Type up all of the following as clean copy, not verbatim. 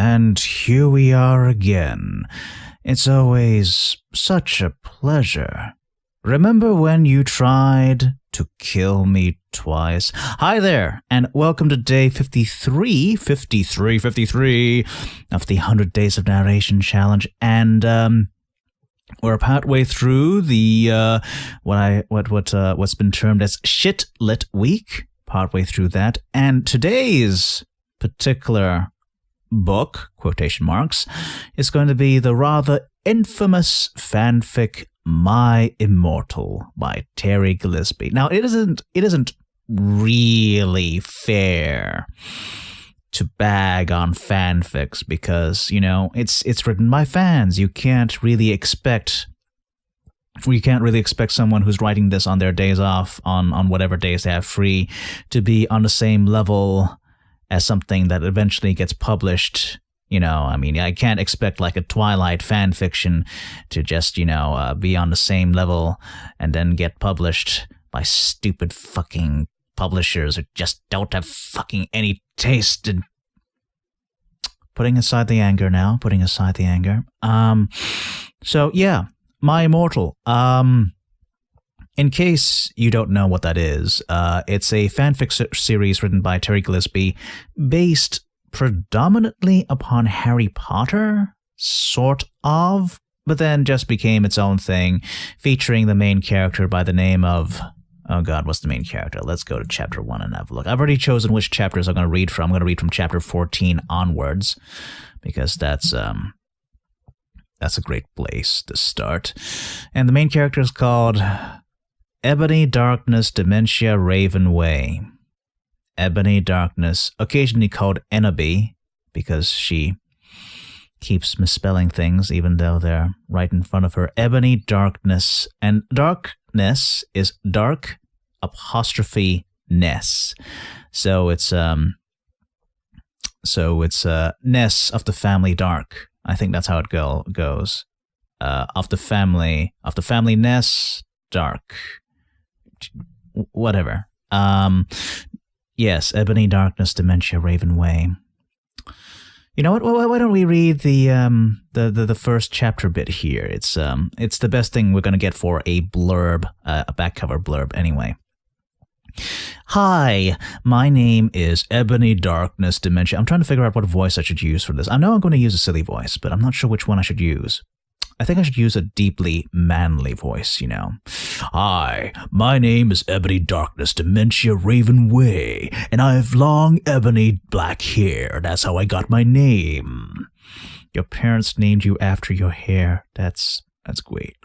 And here we are again. It's always such a pleasure. Remember when you tried to kill me twice? Hi there, and welcome to day 53 of the 100 Days of Narration Challenge. And we're partway through the what's been termed as Shit Lit Week. Partway through that, and today's particular book, quotation marks, is going to be the rather infamous fanfic My Immortal by Terry Gilesbie. Now, it isn't really fair to bag on fanfics because, you know, it's written by fans. You can't really expect someone who's writing this on their days off, on whatever days they have free, to be on the same level as something that eventually gets published. You know, I mean, I can't expect like a Twilight fan fiction to just, be on the same level and then get published by stupid fucking publishers who just don't have fucking any taste. And putting aside the anger. So yeah. My Immortal. In case you don't know what that is, it's a fanfic series written by Terry Gilesbie, based predominantly upon Harry Potter, sort of, but then just became its own thing, featuring the main character by the name of... Oh god, what's the main character? Let's go to chapter 1 and have a look. I've already chosen which chapters I'm going to read from. I'm going to read from chapter 14 onwards, because that's a great place to start. And the main character is called Ebony Darkness Dementia Raven Way. Ebony Darkness, occasionally called Enoby, because she keeps misspelling things even though they're right in front of her. Ebony Darkness. And darkness is dark apostrophe ness. So it's Ness of the family Dark. I think that's how it goes. Of the family Ness, Dark. Whatever. Yes, Ebony Darkness Dementia Raven Way. You know what? Why don't we read the first chapter bit here? It's the best thing we're gonna get for a blurb, a back cover blurb anyway. Hi, my name is Ebony Darkness Dementia. I'm trying to figure out what voice I should use for this. I know I'm going to use a silly voice, but I'm not sure which one I should use. I think I should use a deeply manly voice, Hi, my name is Ebony Darkness Dementia Raven Way, and I have long ebony black hair. That's how I got my name. Your parents named you after your hair. That's great.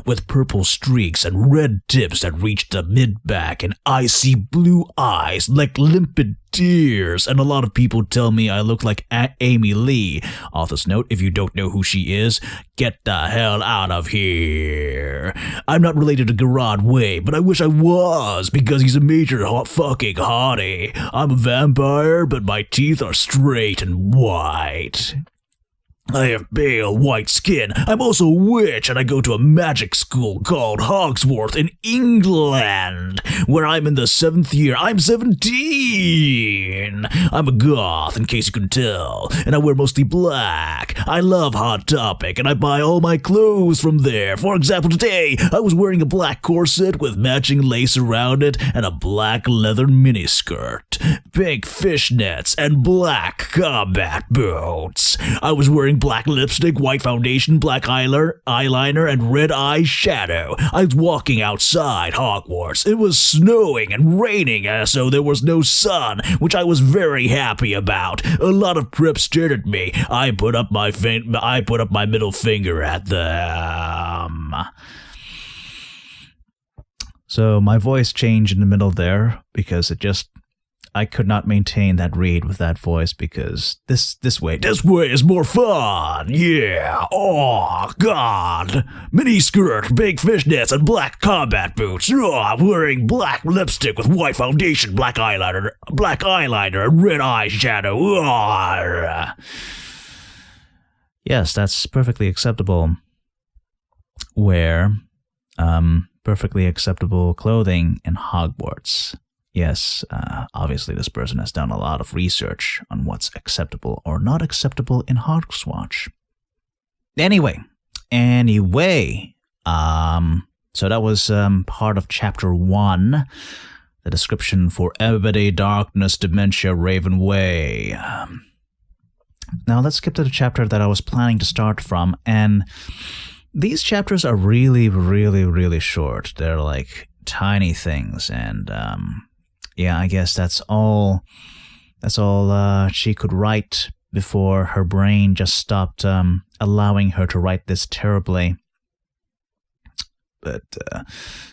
With purple streaks and red tips that reach the mid-back and icy blue eyes like limpid tears. And a lot of people tell me I look like Amy Lee. Author's note, if you don't know who she is, get the hell out of here. I'm not related to Gerard Way, but I wish I was, because he's a major fucking hottie. I'm a vampire, but my teeth are straight and white. I have pale white skin. I'm also a witch, and I go to a magic school called Hogsworth in England, where I'm in the 7th year. I'm 17. I'm a goth, in case you can tell, and I wear mostly black. I love Hot Topic, and I buy all my clothes from there. For example, today, I was wearing a black corset with matching lace around it and a black leather miniskirt, pink fishnets, and black combat boots. I was wearing black lipstick, white foundation, black eyeliner, and red eyeshadow. I was walking outside Hogwarts. It was snowing and raining, so there was no sun, which I was very happy about. A lot of preps stared at me. I put up my middle finger at them. So my voice changed in the middle there because I could not maintain that read with that voice, because this way is more fun. Yeah. Oh god. Mini skirt, big fishnets, and black combat boots. I'm wearing black lipstick with white foundation, black eyeliner, and red eyeshadow. Yes, that's perfectly acceptable. Wear perfectly acceptable clothing in Hogwarts. Yes, obviously this person has done a lot of research on what's acceptable or not acceptable in Hogwarts. Anyway, so that was part of Chapter 1, the description for Ebony, Darkness, Dementia, Raven Way. Now let's skip to the chapter that I was planning to start from, and these chapters are really, really, really short. They're like tiny things, and yeah, I guess that's all she could write before her brain just stopped allowing her to write this terribly. But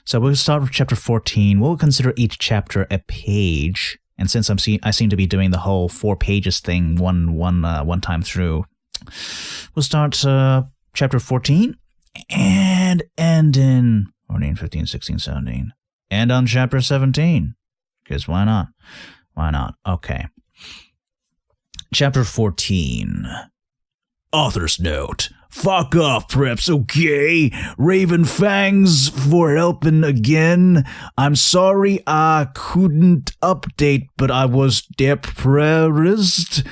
so we'll start with chapter 14. We'll consider each chapter a page, and since I seem to be doing the whole 4 pages thing one time through, we'll start chapter 14 and end in 14, 15, 16, 17, and on chapter 17. Because why not? Why not? Okay. Chapter 14. Author's note. Fuck off, preps, okay? Raven Fangs for helping again. I'm sorry I couldn't update, but I was depressed,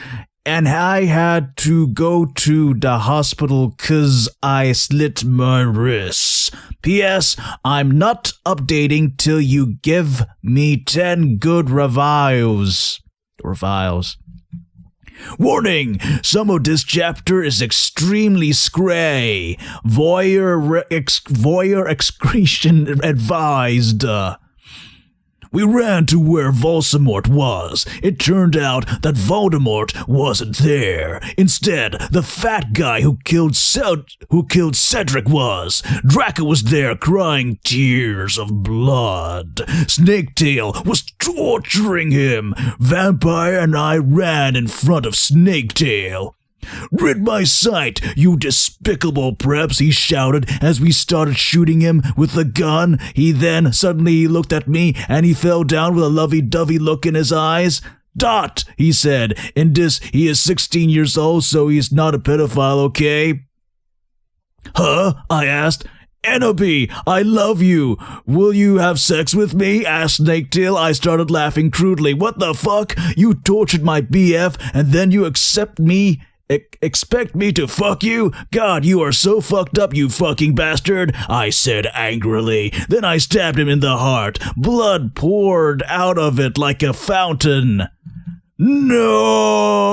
and I had to go to the hospital 'cause I slit my wrists. P.S. I'm not updating till you give me 10 good reviews. Warning! Some of this chapter is extremely scray. Voyeur excretion advised. We ran to where Voldemort was. It turned out that Voldemort wasn't there. Instead, the fat guy who killed Cedric was. Draco was there crying tears of blood. Snaketail was torturing him. Vampire and I ran in front of Snaketail. Rid my sight, you despicable preps, he shouted as we started shooting him with the gun. He then suddenly looked at me and he fell down with a lovey-dovey look in his eyes. Dot, he said. In this, he is 16 years old, so he's not a pedophile, okay? Huh? I asked. Enoby, I love you. Will you have sex with me? Asked Snaketail. I started laughing crudely. What the fuck? You tortured my BF and then you expect me to fuck you? God, you are so fucked up, you fucking bastard, I said angrily. Then I stabbed him in the heart. Blood poured out of it like a fountain. No!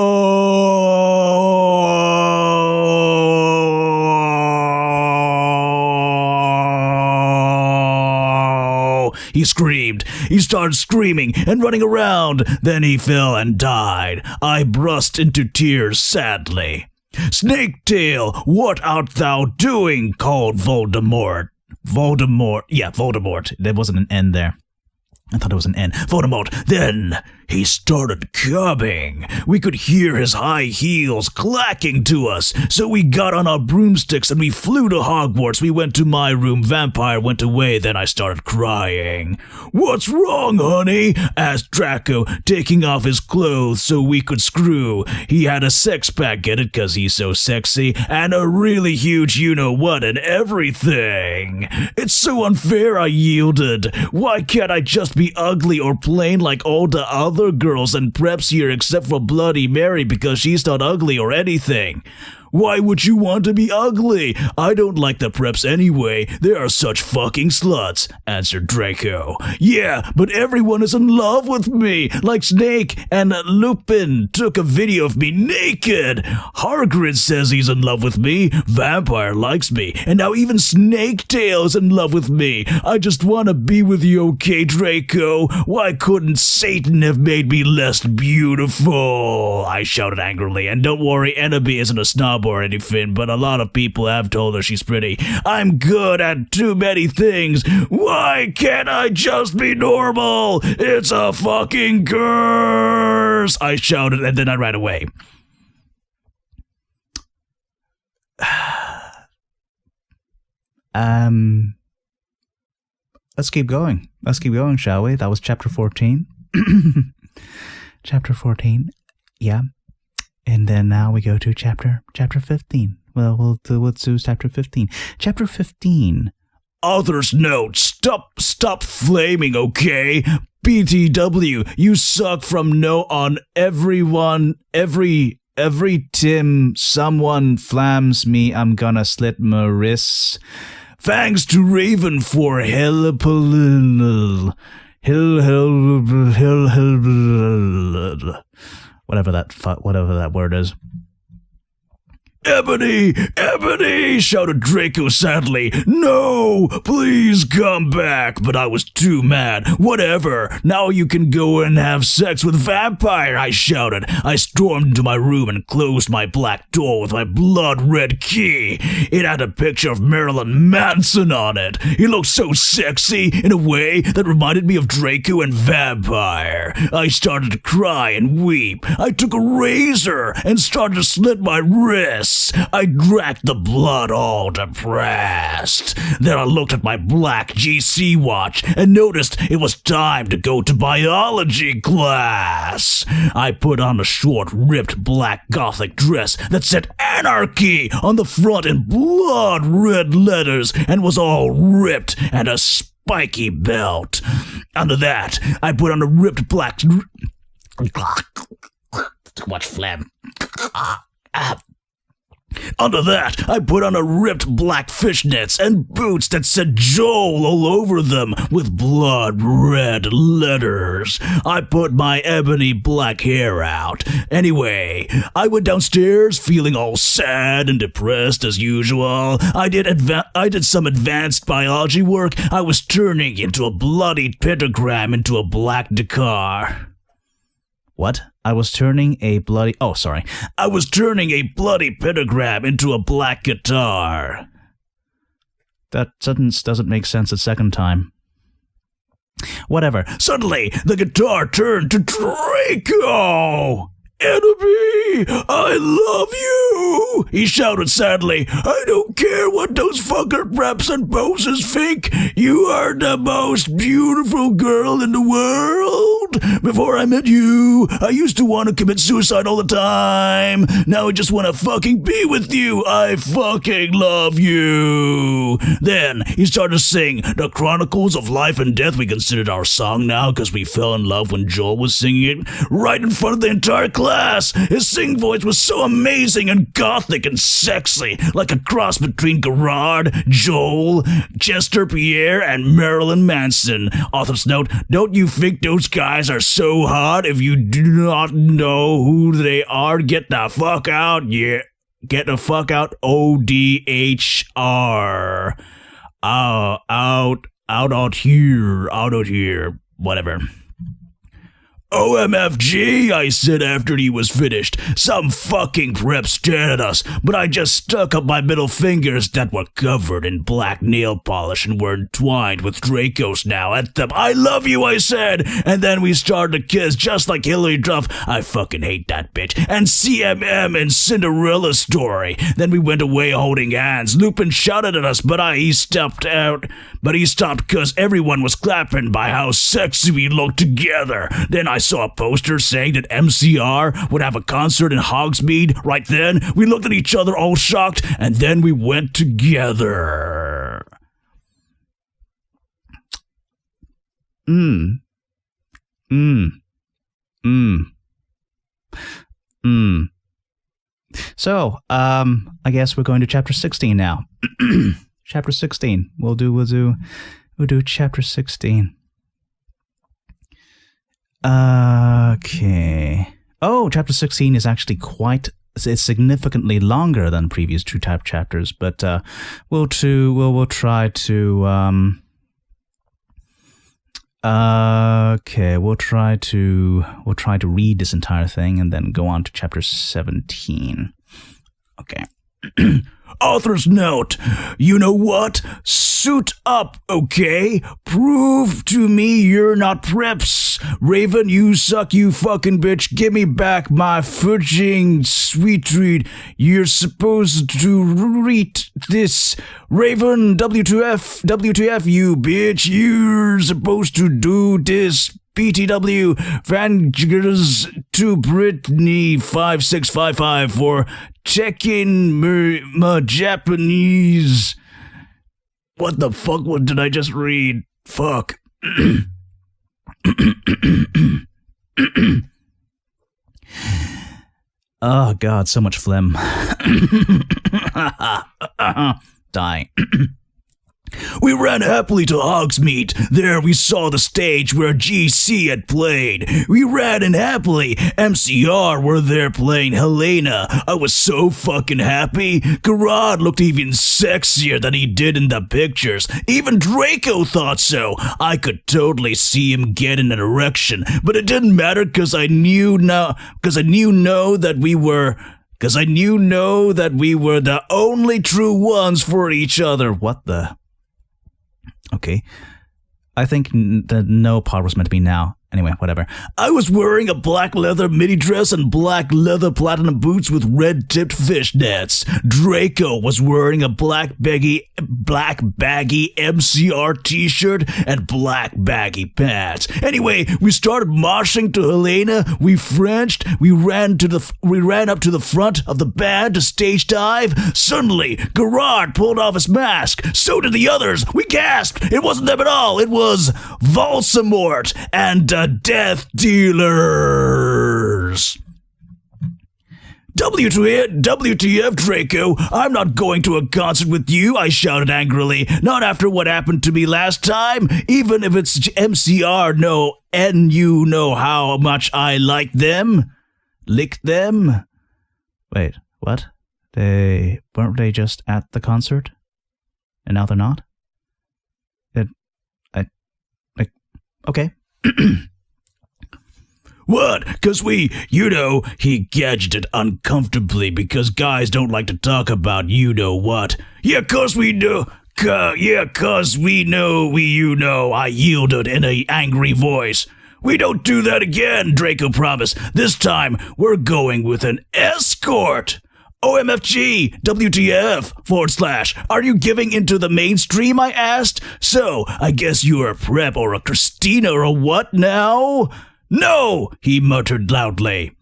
He screamed. He started screaming and running around. Then he fell and died. I burst into tears sadly. Snaketail, what art thou doing? Called Voldemort. Voldemort. There wasn't an N there. I thought it was an N. Voldemort. Then he started coming. We could hear his high heels clacking to us. So we got on our broomsticks and we flew to Hogwarts. We went to my room. Vampire went away. Then I started crying. What's wrong, honey? Asked Draco, taking off his clothes so we could screw. He had a sex pack, get it? 'Cause he's so sexy. And a really huge you-know-what and everything. It's so unfair, I yielded. Why can't I just be ugly or plain like all the other girls and preps here except for Bloody Mary because she's not ugly or anything? Why would you want to be ugly? I don't like the preps anyway. They are such fucking sluts, answered Draco. Yeah, but everyone is in love with me. Like Snake and Lupin took a video of me naked. Hagrid says he's in love with me. Vampire likes me. And now even Snaketail is in love with me. I just want to be with you, okay, Draco? Why couldn't Satan have made me less beautiful? I shouted angrily. And don't worry, Enoby isn't a snob or anything, but a lot of people have told her she's pretty. I'm good at too many things. Why can't I just be normal? It's a fucking curse! I shouted and then I ran away. Let's keep going. Let's keep going, shall we? That was chapter 14. Chapter 14. Yeah. And then now we go to chapter 15. Well, let's do chapter 15. Chapter 15. Author's note. Stop flaming, okay? BTW, you suck from no on everyone, every Tim someone flams me, I'm gonna slit my wrists. Thanks to Raven for whatever that word is. Ebony, shouted Draco sadly. No, please come back. But I was too mad. Whatever, now you can go and have sex with Vampire, I shouted. I stormed into my room and closed my black door with my blood-red key. It had a picture of Marilyn Manson on it. He looked so sexy in a way that reminded me of Draco and Vampire. I started to cry and weep. I took a razor and started to slit my wrists. I drank the blood all depressed. Then I looked at my black GC watch and noticed it was time to go to biology class. I put on a short, ripped black gothic dress that said anarchy on the front in blood red letters and was all ripped, and a spiky belt. Under that, I put on a ripped black... Too much phlegm. Under that, I put on a ripped black fishnets and boots that said Joel all over them with blood red letters. I put my ebony black hair out. Anyway, I went downstairs feeling all sad and depressed as usual. I did some advanced biology work. I was turning into a bloody pentagram into a black Dakar. What? I was turning a bloody pentagram into a black guitar. That sentence doesn't make sense a second time. Whatever. Suddenly, the guitar turned to Draco! Enemy, I love you! He shouted sadly. I don't care what those fucker preps and poses think. You are the most beautiful girl in the world. Before I met you, I used to want to commit suicide all the time. Now I just want to fucking be with you. I fucking love you. Then he started to sing The Chronicles of Life and Death. We considered our song now because we fell in love when Joel was singing it right in front of the entire class. His sing voice was so amazing and gothic and sexy, like a cross between Gerard, Joel, Chester Pierre, and Marilyn Manson. Author's note, don't you think those guys are so hot? If you do not know who they are, get the fuck out. Yeah, get the fuck out. ODHR. Out here. Whatever. OMFG, I said after he was finished. Some fucking prep stared at us, but I just stuck up my middle fingers that were covered in black nail polish and were entwined with Dracos now at them. I love you, I said, and then we started to kiss just like Hillary Duff. I fucking hate that bitch. And CMM in Cinderella Story. Then we went away holding hands. Lupin shouted at us, but he stopped because everyone was clapping by how sexy we looked together. Then I saw a poster saying that MCR would have a concert in Hogsmeade. Right then, we looked at each other all shocked, and then we went together. So, I guess we're going to chapter 16 now. Chapter 16. We'll do chapter 16. Okay. Oh, chapter 16 is actually it's significantly longer than previous two type chapters, but we'll try to read this entire thing and then go on to chapter 17. Okay. Author's note, you know what? Suit up, okay? Prove to me you're not preps. Raven, you suck, you fucking bitch. Give me back my fudging sweet treat. You're supposed to read this. Raven, WTF, you bitch. You're supposed to do this. BTW, Fangers to Brittany 5655 for checking my Japanese. What the fuck did I just read? Fuck. Oh, God, so much phlegm. Dying. We ran happily to Hogsmeade. There we saw the stage where GC had played. We ran in happily. MCR were there playing Helena. I was so fucking happy. Garrod looked even sexier than he did in the pictures. Even Draco thought so. I could totally see him get an erection, but it didn't matter because I knew that we were the only true ones for each other. What the? Okay. I think that no part was meant to be now. Anyway, whatever. I was wearing a black leather midi dress and black leather platinum boots with red-tipped fishnets. Draco was wearing a black baggy MCR t-shirt and black baggy pants. Anyway, we started marching to Helena. We Frenched. We ran up to the front of the band to stage dive. Suddenly, Garrod pulled off his mask. So did the others. We gasped. It wasn't them at all. It was Voldemort and Death Dealers. WTF, Draco? I'm not going to a concert with you, I shouted angrily. Not after what happened to me last time. Even if it's MCR, and you know how much I like them. Lick them? Wait, what? Weren't they just at the concert? And now they're not? Okay. What? Because he gadgeted uncomfortably because guys don't like to talk about you-know-what. Yeah, cause we know, I yielded in an angry voice. We don't do that again, Draco promised. This time, we're going with an escort. OMFG, WTF, / are you giving into the mainstream, I asked? So, I guess you're a prep or a Christina or a what now? No, he muttered loudly.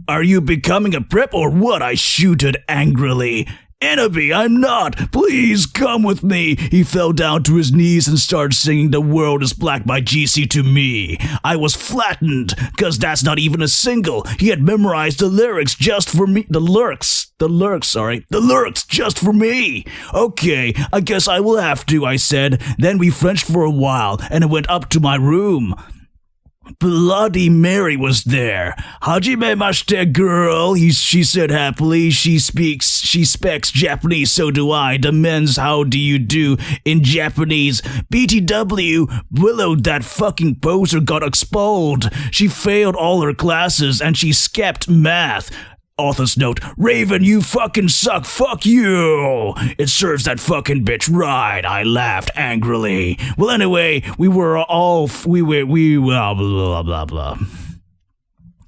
Are you becoming a prep or what? I shooted angrily. Enemy, I'm not. Please come with me. He fell down to his knees and started singing The World is Black by GC to me. I was flattened, cause that's not even a single. He had memorized the lyrics just for me. The lyrics just for me. Okay, I guess I will have to, I said. Then we Frenched for a while, and I went up to my room. Bloody Mary was there. Hajime mashite, girl, she said happily. She speaks Japanese, so do I. Demands how do you do in Japanese. BTW, Willow, that fucking poser, got expelled. She failed all her classes, and she skipped math. Author's note, Raven, you fucking suck, fuck you! It serves that fucking bitch right, I laughed angrily. Well, anyway, we blah, blah, blah.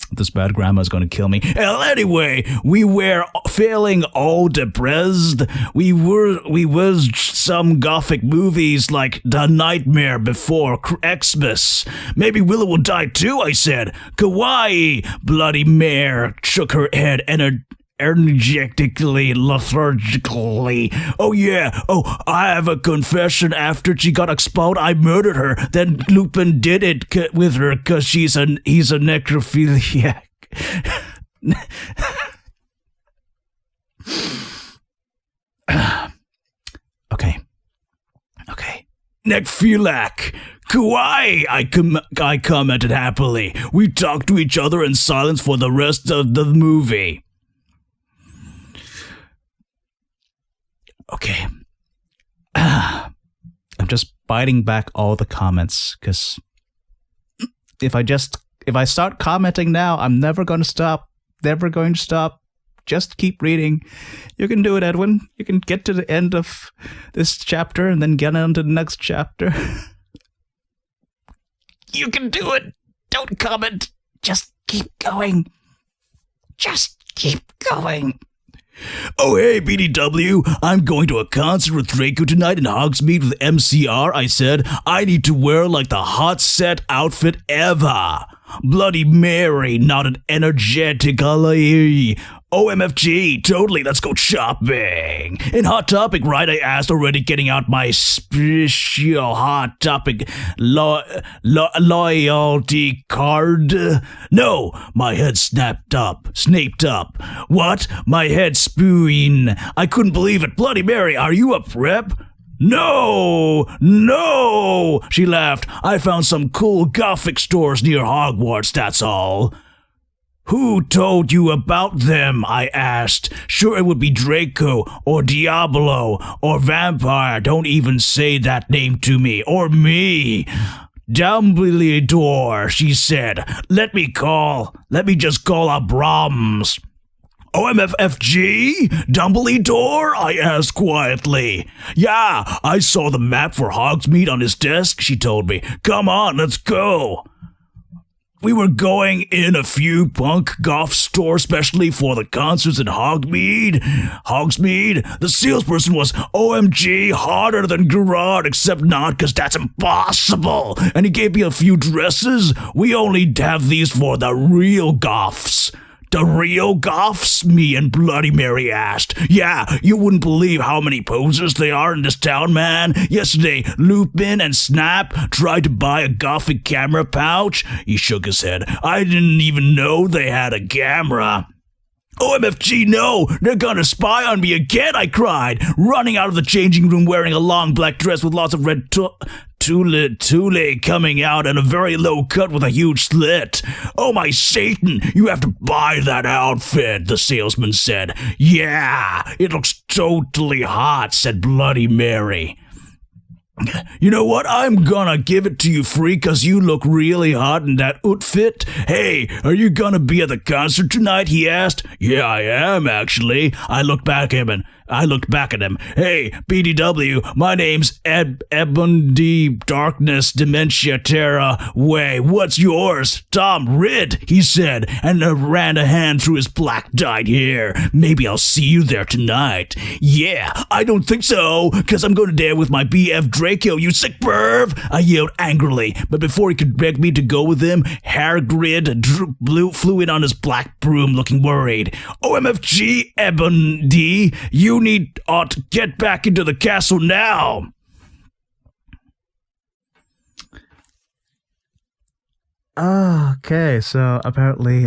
This bad grandma's gonna kill me. Well, anyway, we were feeling all depressed. We was some gothic movies like The Nightmare Before Xmas. Maybe Willow will die too, I said. Kawaii! Bloody Mare shook her head energetically, lethargically. I have a confession. After she got expelled, I murdered her. Then Lupin did it with her because he's a necrophiliac. Okay. Necrophiliac. Kawaii, I commented happily. We talked to each other in silence for the rest of the movie. Okay. I'm just biting back all the comments, because if I start commenting now, I'm never going to stop. Just keep reading. You can do it, Edwin. You can get to the end of this chapter and then get on to the next chapter. You can do it. Don't comment. Just keep going. Oh, hey, BDW, I'm going to a concert with Draco tonight in Hogsmeade with MCR, I said. I need to wear like the hot set outfit ever. Bloody Mary nodded energetically. OMFG, totally, let's go shopping. In Hot Topic, right, I asked, already getting out my special Hot Topic loyalty card. No, my head snaped up. What? My head spewing. I couldn't believe it. Bloody Mary, are you a prep? No! She laughed. I found some cool Gothic stores near Hogwarts, that's all. Who told you about them? I asked. Sure, it would be Draco, or Diablo, or Vampire. Don't even say that name to me, or me. Dumbledore, she said. Let me just call up Brahms. OMFFG? Dumbledore? I asked quietly. Yeah, I saw the map for Hogsmeade on his desk, she told me. Come on, let's go. We were going in a few punk goth stores, especially for the concerts in Hogsmeade. The salesperson was OMG hotter than Gerard, except not, because that's impossible. And he gave me a few dresses. We only have these for the real goths. The real goths? Me and Bloody Mary asked. Yeah, you wouldn't believe how many posers there are in this town, man. Yesterday, Lupin and Snap tried to buy a Gothic camera pouch. He shook his head. I didn't even know they had a camera. OMFG, no! They're gonna spy on me again, I cried, running out of the changing room wearing a long black dress with lots of red tulle coming out and a very low cut with a huge slit. Oh my Satan, you have to buy that outfit, the salesman said. Yeah, it looks totally hot, said Bloody Mary. You know what? I'm gonna give it to you free because you look really hot in that outfit. Hey, are you gonna be at the concert tonight? He asked. Yeah, I am, actually. I looked back at him. Hey, BDW, my name's Ebony Darkness Dementia Terra Way. What's yours? Tom Ridd, he said, and ran a hand through his black dyed hair. Maybe I'll see you there tonight. Yeah, I don't think so, because I'm going to dare with my BF Draco, you sick perv, I yelled angrily. But before he could beg me to go with him, Hagrid flew in on his black broom looking worried. OMFG, Ebony, you ought to get back into the castle now. Okay, so apparently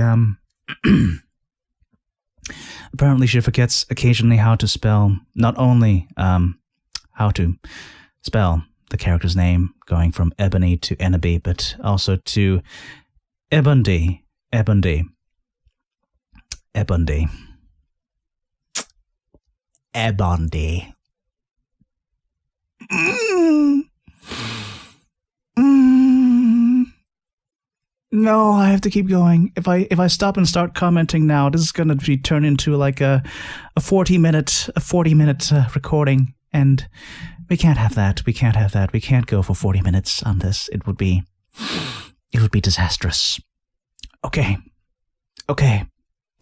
she forgets occasionally how to spell, not only how to spell the character's name, going from Ebony to Ennaby, but also to Ebony. No, I have to keep going. If I stop and start commenting now, this is gonna be turned into like a 40-minute recording, and we can't have that. We can't go for 40 minutes on this. It would be disastrous. Okay,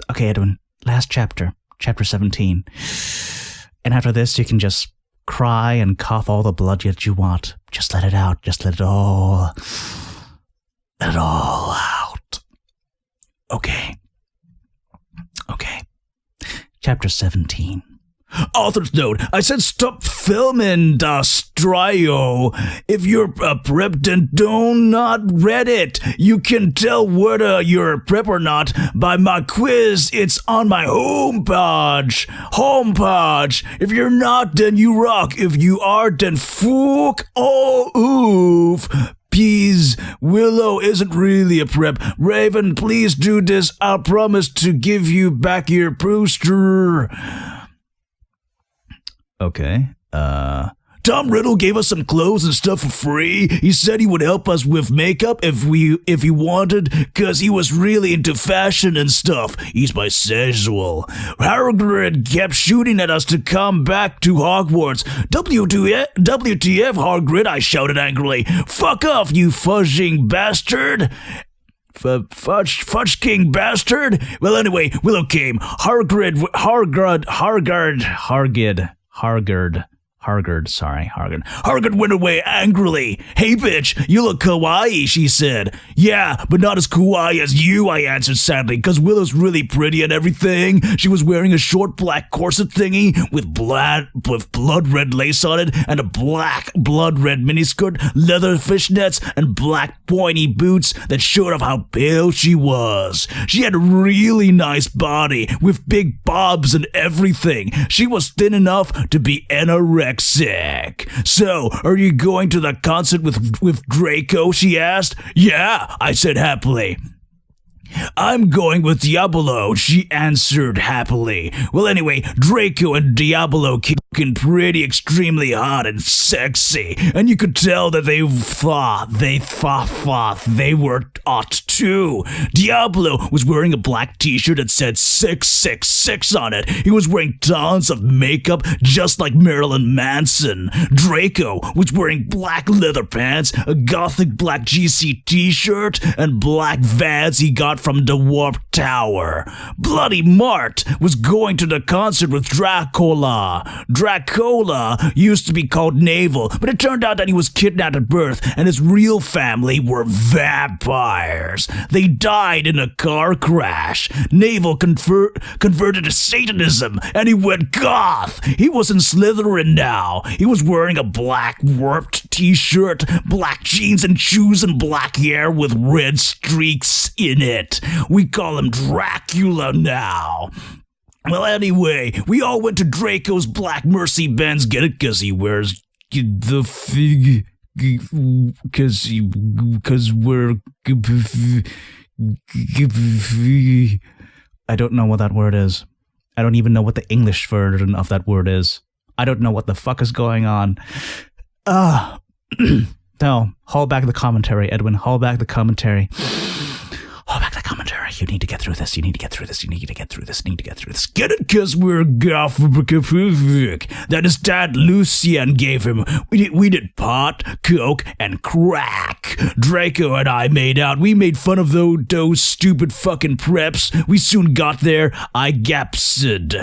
Edwin. Last chapter 17. And after this, you can just cry and cough all the blood that you want. Just let it out. Just let it all out. Okay. Chapter 17. Author's note, I said stop filming das trio. If you're a prep, then do not read it. You can tell whether you're a prep or not by my quiz. It's on my homepage. If you're not, then you rock. If you are, then fuck. Oh, oof. Please, Willow isn't really a prep. Raven, please do this. I'll promise to give you back your poster. Okay, Tom Riddle gave us some clothes and stuff for free. He said he would help us with makeup if he wanted, cause he was really into fashion and stuff. He's bisexual. Hagrid kept shooting at us to come back to Hogwarts. WTF, Hagrid, I shouted angrily. Fuck off, you fudging bastard. Fudge King bastard? Well, anyway, Willow came. Hargard Hargard went away angrily. Hey, bitch, you look kawaii, she said. Yeah, but not as kawaii as you, I answered sadly, because Willow's really pretty and everything. She was wearing a short black corset thingy with blood red lace on it and a black blood red miniskirt, leather fishnets, and black pointy boots that showed off how pale she was. She had a really nice body with big bobs and everything. She was thin enough to be anorexic. So, are you going to the concert with Draco, she asked. Yeah, I said happily. I'm going with Diablo, she answered happily. Well, anyway, Draco and Diablo came looking pretty extremely hot and sexy, and you could tell that they thought they were hot too. Diablo was wearing a black t-shirt that said 666 on it. He was wearing tons of makeup just like Marilyn Manson. Draco was wearing black leather pants, a gothic black GC t-shirt, and black Vans he got from the Warp Tower. Bloody Mart was going to the concert with Dracola. Dracola used to be called Naval, but it turned out that he was kidnapped at birth and his real family were vampires. They died in a car crash. Naval converted to Satanism and he went goth. He was in Slytherin now. He was wearing a black warped t-shirt, black jeans and shoes, and black hair with red streaks in it. We call him Dracula now. Well, anyway, we all went to Draco's Black Mercy Benz. Get it? Because he wears the fig. Because we're. I don't know what that word is. I don't even know what the English version of that word is. I don't know what the fuck is going on. No, haul back the commentary, Edwin. Haul back the commentary. Hold back the commentary. You need to get through this. You need to get through this. You need to get through this. You need to get through this. Get it? Because we're that his dad Lucien gave him. We did pot, coke, and crack. Draco and I made out. We made fun of those stupid fucking preps. We soon got there. I gasped.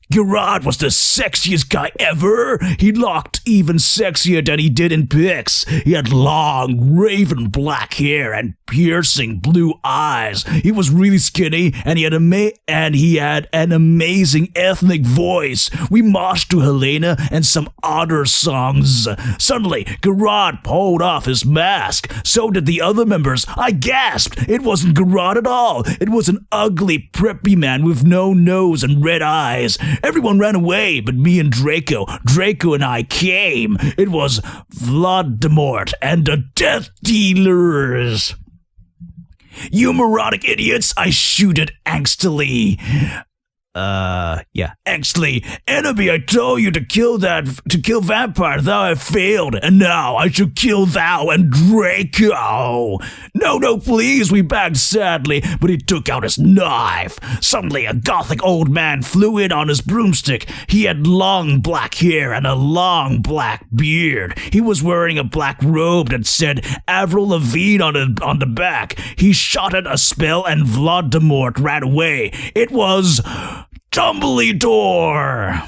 Gerard was the sexiest guy ever. He looked even sexier than he did in pics. He had long, raven black hair and piercing blue eyes. He was really skinny, and he had an amazing ethnic voice. We moshed to Helena and some other songs. Suddenly, Gerard pulled off his mask. So did the other members. I gasped. It wasn't Gerard at all. It was an ugly, preppy man with no nose and red eyes. Everyone ran away, but me and Draco. Draco and I came. It was Voldemort and the Death Dealers. You moronic idiots, I shooted angstily. Actually, enemy, I told you to kill vampire, thou have failed, and now I shall kill thou and Draco. No, please, we begged sadly, but he took out his knife. Suddenly, a gothic old man flew in on his broomstick. He had long black hair and a long black beard. He was wearing a black robe that said Avril Lavigne on the back. He shot at a spell and Voldemort ran away. It was Dumbledore.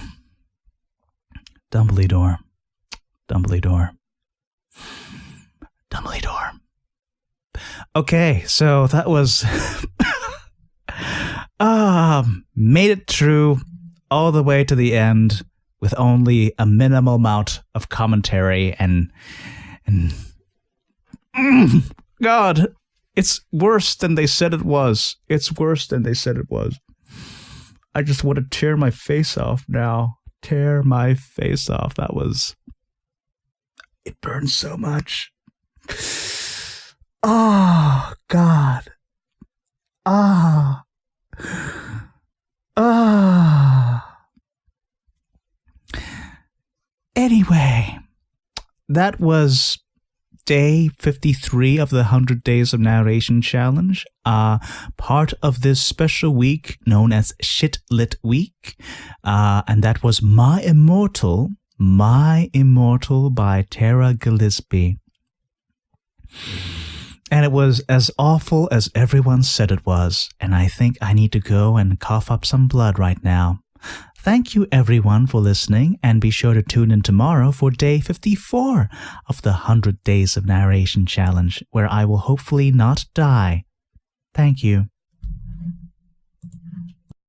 Okay, so that was made it through all the way to the end with only a minimal amount of commentary and God, it's worse than they said it was. I just want to tear my face off now. Tear my face off. It burns so much. Oh, God. Anyway, that was day 53 of the 100 Days of Narration Challenge, part of this special week known as Shit Lit Week, and that was My Immortal by Tara Gilesbie. And it was as awful as everyone said it was, and I think I need to go and cough up some blood right now. Thank you everyone for listening, and be sure to tune in tomorrow for day 54 of the 100 Days of Narration Challenge, where I will hopefully not die. Thank you.